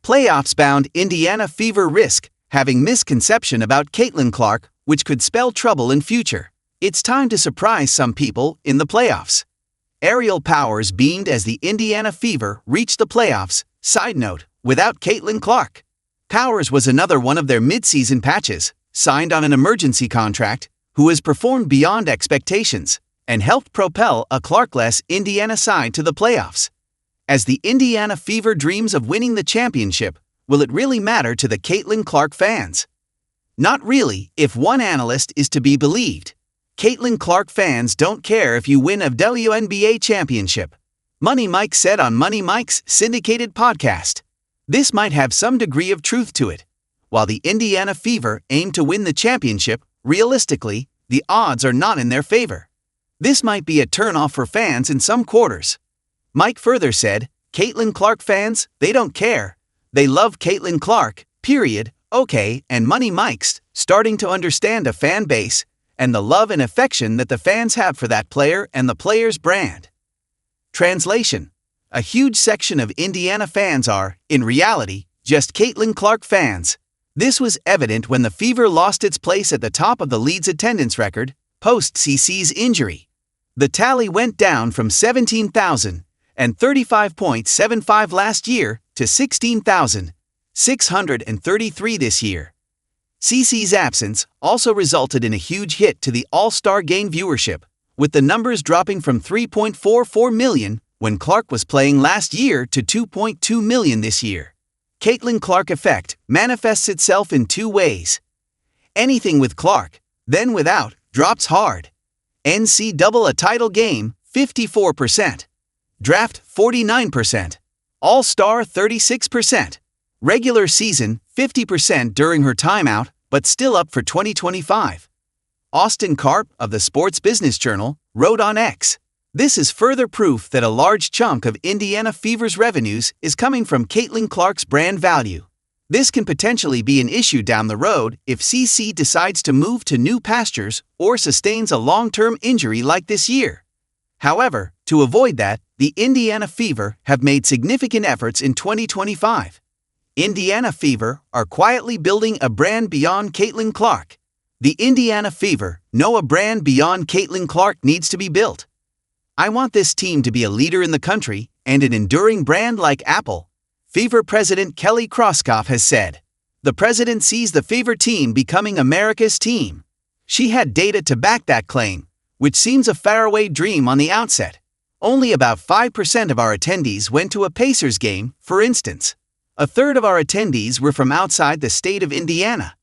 Playoffs-bound Indiana Fever risk having misconception about Caitlin Clark, which could spell trouble in future. It's time to surprise some people in the playoffs. Aerial Powers beamed as the Indiana Fever reached the playoffs. Side note, without Caitlin Clark. Powers was another one of their midseason patches, signed on an emergency contract, who has performed beyond expectations and helped propel a Clark-less Indiana side to the playoffs. As the Indiana Fever dreams of winning the championship, will it really matter to the Caitlin Clark fans? Not really, if one analyst is to be believed. Caitlin Clark fans don't care if you win a WNBA championship. Money Mike said on Money Mike's syndicated podcast. This might have some degree of truth to it. While the Indiana Fever aim to win the championship, realistically, the odds are not in their favor. This might be a turnoff for fans in some quarters. Mike further said, Caitlin Clark fans, they don't care. They love Caitlin Clark, period. Okay, and Money Mike's starting to understand a fan base and the love and affection that the fans have for that player and the player's brand. Translation: a huge section of Indiana fans are, in reality, just Caitlin Clark fans. This was evident when the Fever lost its place at the top of the league's attendance record, post-CC's injury. The tally went down from 17,035.75 last year to 16,633 this year. CC's absence also resulted in a huge hit to the All-Star Game viewership, with the numbers dropping from 3.44 million when Clark was playing last year to 2.2 million this year. Caitlin Clark effect manifests itself in two ways. Anything with Clark, then without, drops hard. NCAA title game, 54%. Draft, 49%. All-Star, 36%. Regular season, 50% during her timeout, but still up for 2025. Austin Karp of the Sports Business Journal wrote on X, "This is further proof that a large chunk of Indiana Fever's revenues is coming from Caitlin Clark's brand value. This can potentially be an issue down the road if CC decides to move to new pastures or sustains a long-term injury like this year. However, to avoid that, the Indiana Fever have made significant efforts in 2025. Indiana Fever are quietly building a brand beyond Caitlin Clark. The Indiana Fever know a brand beyond Caitlin Clark needs to be built. I want this team to be a leader in the country and an enduring brand like Apple." Fever President Kelly Kroskoff has said. The president sees the Fever team becoming America's team. She had data to back that claim, which seems a faraway dream on the outset. Only about 5% of our attendees went to a Pacers game, for instance. A third of our attendees were from outside the state of Indiana.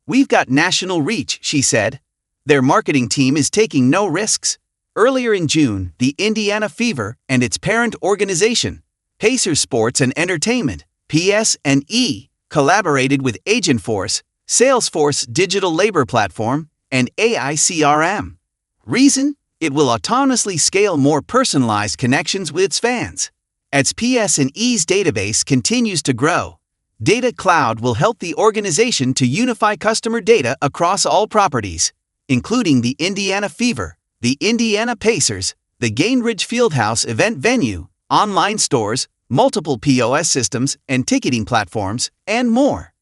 We've got national reach, she said. Their marketing team is taking no risks. Earlier in June, the Indiana Fever and its parent organization, Pacers Sports and Entertainment, PS&E, collaborated with Agentforce, Salesforce digital labor platform, and AI CRM. Reason? It will autonomously scale more personalized connections with its fans. As PS&E's database continues to grow, Data Cloud will help the organization to unify customer data across all properties, including the Indiana Fever, the Indiana Pacers, the Gainbridge Fieldhouse event venue, online stores, multiple POS systems and ticketing platforms, and more.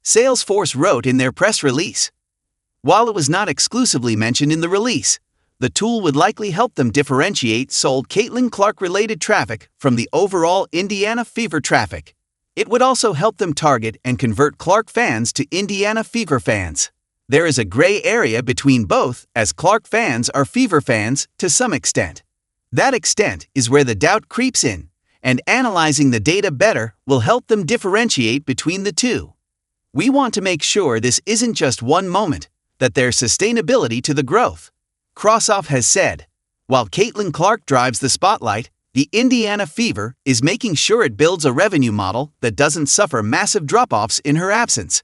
Salesforce wrote in their press release. While it was not exclusively mentioned in the release, the tool would likely help them differentiate sold Caitlin Clark-related traffic from the overall Indiana Fever traffic. It would also help them target and convert Clark fans to Indiana Fever fans. There is a gray area between both, as Clark fans are Fever fans to some extent. That extent is where the doubt creeps in, and analyzing the data better will help them differentiate between the two. We want to make sure this isn't just one moment, that there's sustainability to the growth. Kroskoff has said, while Caitlin Clark drives the spotlight, the Indiana Fever is making sure it builds a revenue model that doesn't suffer massive drop-offs in her absence.